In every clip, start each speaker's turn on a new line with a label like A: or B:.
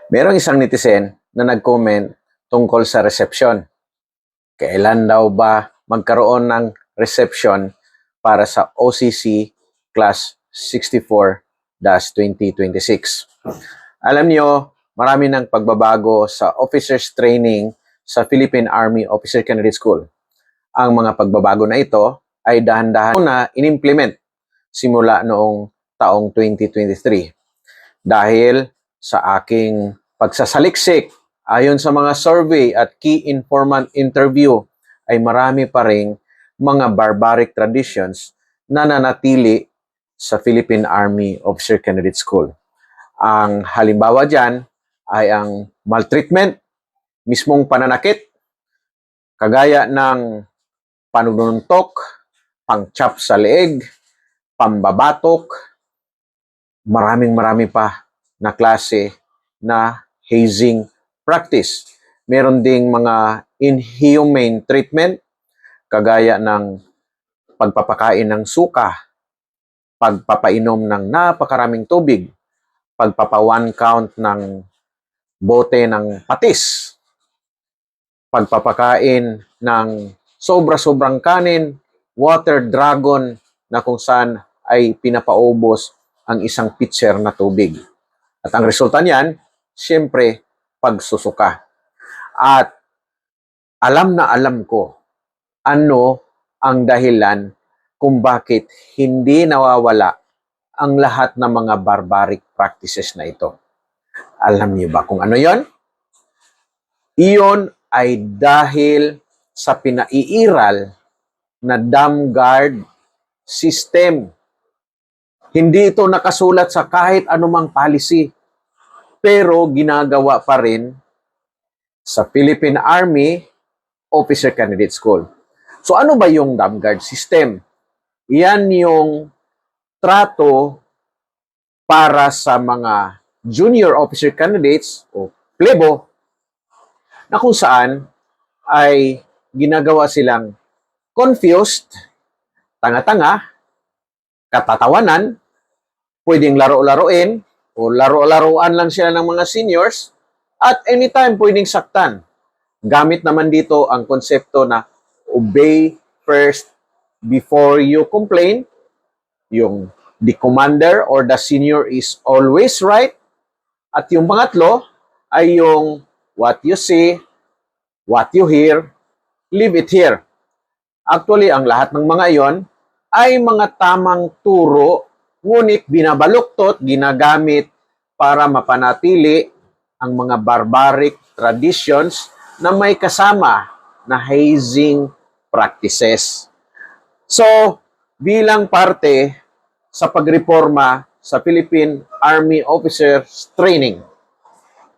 A: Merong isang netizen na nag-comment tungkol sa reception. Kailan daw ba magkaroon ng reception para sa OCC Class 64-2026? Alam niyo, marami ng pagbabago sa officers training sa Philippine Army Officer Candidate School. Ang mga pagbabago na ito ay dahan-dahan na inimplement simula noong taong 2023. Dahil sa aking pagsasaliksik ayon sa mga survey at key informant interview ay marami pa ring mga barbaric traditions na nanatili sa Philippine Army Officer Candidate School. Ang halimbawa dyan ay ang maltreatment, mismong pananakit, kagaya ng panununtok, pangchap sa leeg, pambabatok, marami pa na klase na hazing practice. Meron ding mga inhumane treatment, kagaya ng pagpapakain ng suka, pagpapainom ng napakaraming tubig, pagpapa-one count ng bote ng patis, pagpapakain ng sobra-sobrang kanin, water dragon na kung saan ay pinapaubos ang isang pitcher na tubig. At ang resulta niyan, siyempre, pagsusuka. At alam na alam ko ano ang dahilan kung bakit hindi nawawala ang lahat ng mga barbaric practices na ito. Alam niyo ba kung ano yon? Iyon ay dahil sa pinaiiral na dam guard system. Hindi ito nakasulat sa kahit anumang policy, pero ginagawa pa rin sa Philippine Army Officer Candidate School. So ano ba yung dam guard system? Yan yung trato para sa mga junior officer candidates o plebo na kung saan ay ginagawa silang confused, tanga-tanga, katatawanan, pwedeng laro-laruin o laro-laruan lang sila ng mga seniors at anytime pwedeng saktan. Gamit naman dito ang konsepto na obey first before you complain. Yung the commander or the senior is always right. At yung pangatlo ay yung what you see, what you hear, leave it here. Actually, ang lahat ng mga iyon ay mga tamang turo, ngunit binabaluktot, ginagamit para mapanatili ang mga barbaric traditions na may kasama na hazing practices. So, bilang parte sa pagreforma sa Philippine Army Officers Training,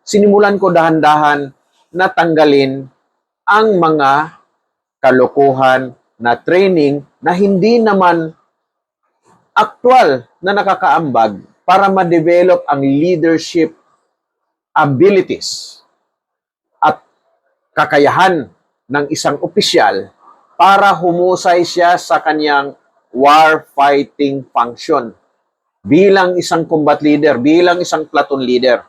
A: sinimulan ko dahan-dahan na tanggalin ang mga kalokohan na training na hindi naman aktual na nakakaambag para ma-develop ang leadership abilities at kakayahan ng isang opisyal para humusay siya sa kanyang war-fighting function bilang isang combat leader, bilang isang platoon leader.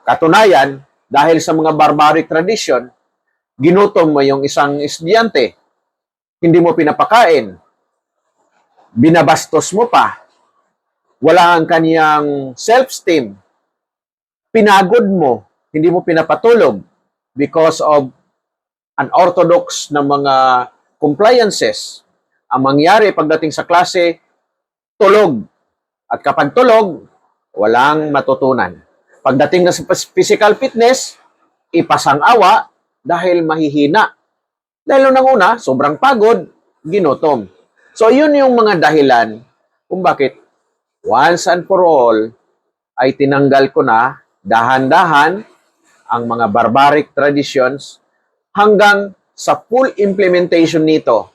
A: Katunayan, dahil sa mga barbaric tradition, ginutom mo yung isang estudyante, hindi mo pinapakain, binabastos mo pa, wala ang kaniyang self-esteem, pinagod mo, hindi mo pinapatulog because of unorthodox na mga compliances. Ang mangyari pagdating sa klase, tulog. At kapag tulog, walang matutunan. Pagdating na sa physical fitness, ipasang-awa dahil mahihina. Dahil nung una, sobrang pagod, ginutom. So, yun yung mga dahilan kung bakit once and for all ay tinanggal ko na dahan-dahan ang mga barbaric traditions hanggang sa full implementation nito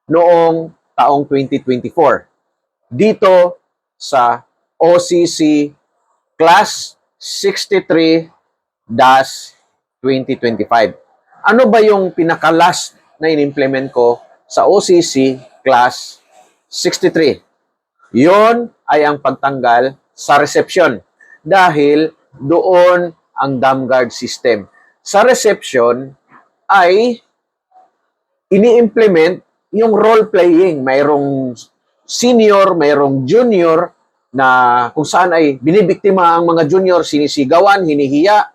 A: noong taong 2024 dito sa OCC Class 63-2025. Ano ba yung pinaka-last na in-implement ko sa OCC Class 63? Yon ay ang pagtanggal sa reception dahil doon ang dam guard system. Sa reception ay ini-implement yung role-playing. Mayroong senior, mayroong junior na kung saan ay binibiktima ang mga junior, sinisigawan, hinihiya.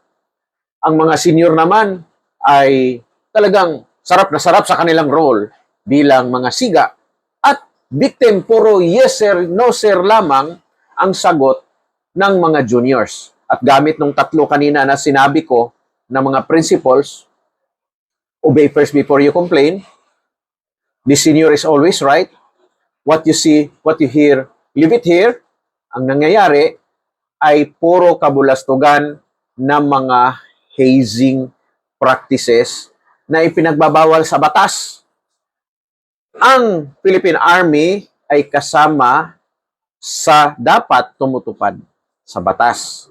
A: Ang mga senior naman ay talagang sarap na sarap sa kanilang role bilang mga siga. At victim, puro yes sir, no sir lamang ang sagot ng mga juniors. At gamit nung tatlo kanina na sinabi ko na mga principles, obey first before you complain, the senior is always right, what you see, what you hear, leave it here. Ang nangyayari ay puro kabulastugan ng mga hazing practices na ipinagbabawal sa batas. Ang Philippine Army ay kasama sa dapat tumutupad sa batas.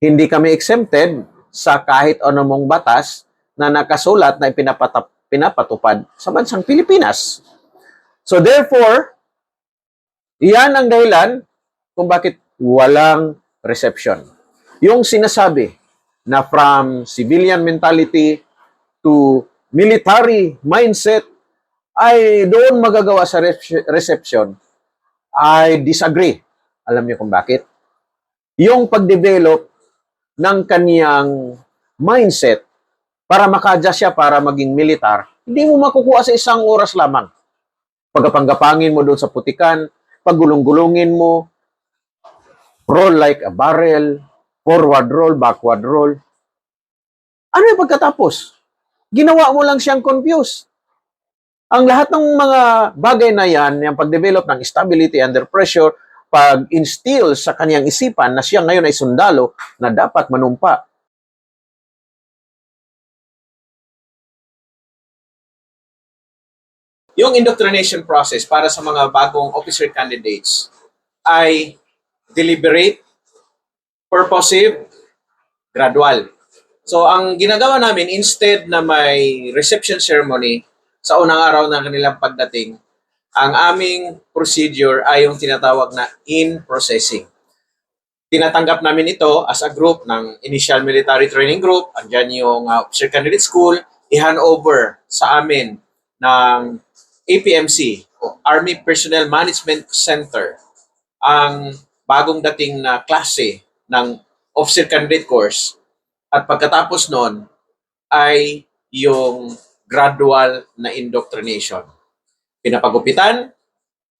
A: Hindi kami exempted sa kahit anumang batas na nakasulat na pinapatupad sa bansang Pilipinas. So therefore, iyan ang dahilan kung bakit walang reception. Yung sinasabi na from civilian mentality to military mindset ay doon magagawa sa reception, I disagree. Alam niyo kung bakit? Yung pag-develop ng kaniyang mindset para maka-adjust siya para maging militar, hindi mo makukuha sa isang oras lamang. Pagkapanggapangin mo doon sa putikan, paggulong-gulungin mo, roll like a barrel, forward roll, backward roll. Ano yung pagkatapos? Ginawa mo lang siyang confused. Ang lahat ng mga bagay na yan, yung pag-develop ng stability under pressure, pag-instill sa kaniyang isipan na siya ngayon ay sundalo na dapat manumpa. Yung indoctrination process para sa mga bagong officer candidates ay deliberate, purposive, gradual. So, ang ginagawa namin, instead na may reception ceremony sa unang araw ng kanilang pagdating, ang aming procedure ay yung tinatawag na in-processing. Tinatanggap namin ito as a group ng Initial Military Training Group, andyan yung Officer Candidate School, i-hand over sa amin ng APMC, o Army Personnel Management Center, ang bagong dating na klase ng Officer Candidate Course. At pagkatapos nun ay yung gradual na indoctrination. Pinapagupitan,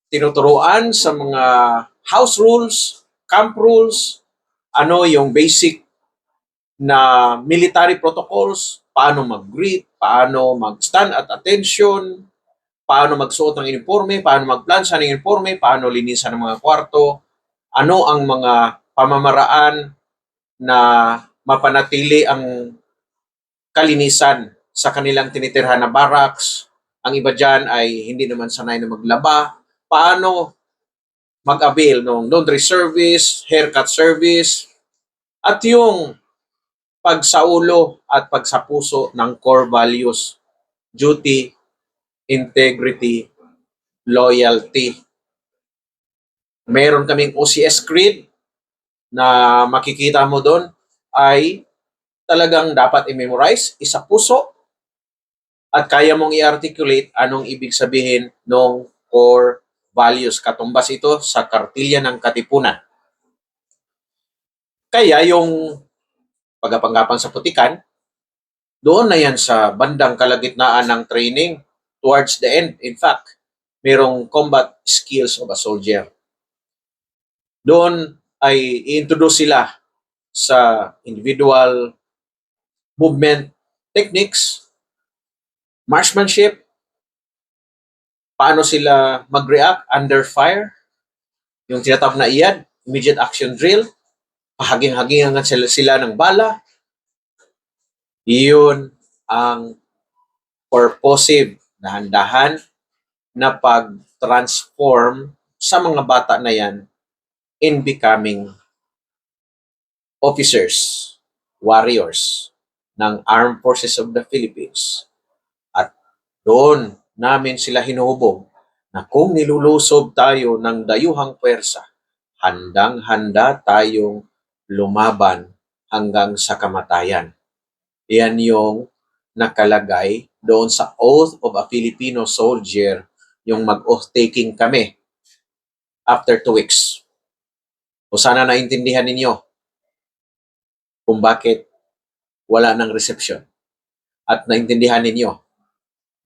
A: tinuturuan sa mga house rules, camp rules, ano yung basic na military protocols, paano mag-greet, paano mag-stand at attention, paano magsuot ng uniforme, paano magplansya ng uniforme, paano linisan ng mga kwarto, ano ang mga pamamaraan na mapanatili ang kalinisan sa kanilang tinitirhan na barracks. Ang iba dyan ay hindi naman sanay na maglaba. Paano mag-avail ng laundry service, haircut service, at yung pagsaulo at pagsapuso ng core values, duty, integrity, loyalty. Meron kaming OCS Creed na makikita mo doon ay talagang dapat i-memorize, isa puso, at kaya mong i-articulate anong ibig sabihin ng core values. Katumbas ito sa Kartilya ng Katipunan. Kaya yung pagkapanggapan sa putikan, doon na yan sa bandang kalagitnaan ng training, towards the end. In fact, mayroong combat skills of a soldier. Doon ay i-introduce sila sa individual movement techniques, marksmanship, paano sila mag-react under fire, yung tinatawag na IAD, immediate action drill, pahaging-hagingan sila ng bala. Iyon ang purposive, dahan-dahan na pag-transform sa mga bata na yan in becoming officers, warriors ng Armed Forces of the Philippines. At doon namin sila hinuhubog na kung nilulusob tayo ng dayuhang pwersa, handang-handa tayong lumaban hanggang sa kamatayan. Yan yung nakalagay doon sa Oath of a Filipino Soldier, yung mag-oath taking kami after 2 weeks. O sana naintindihan ninyo kung bakit wala ng resepsyon. At naintindihan ninyo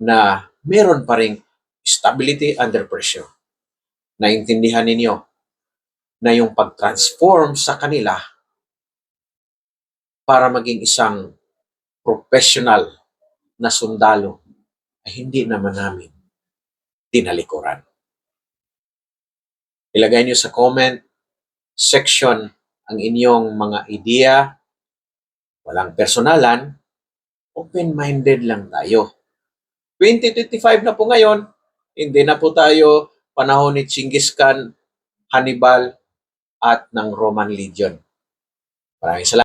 A: na meron pa ring stability under pressure. Naintindihan ninyo na yung pag-transform sa kanila para maging isang professional na sundalo ay hindi naman namin tinalikuran. Ilagay nyo sa comment section ang inyong mga ideya. Walang personalan, open-minded lang tayo. 2025 na po ngayon, hindi na po tayo panahon ni Genghis Khan, Hannibal, at ng Roman Legion. Maraming salamat.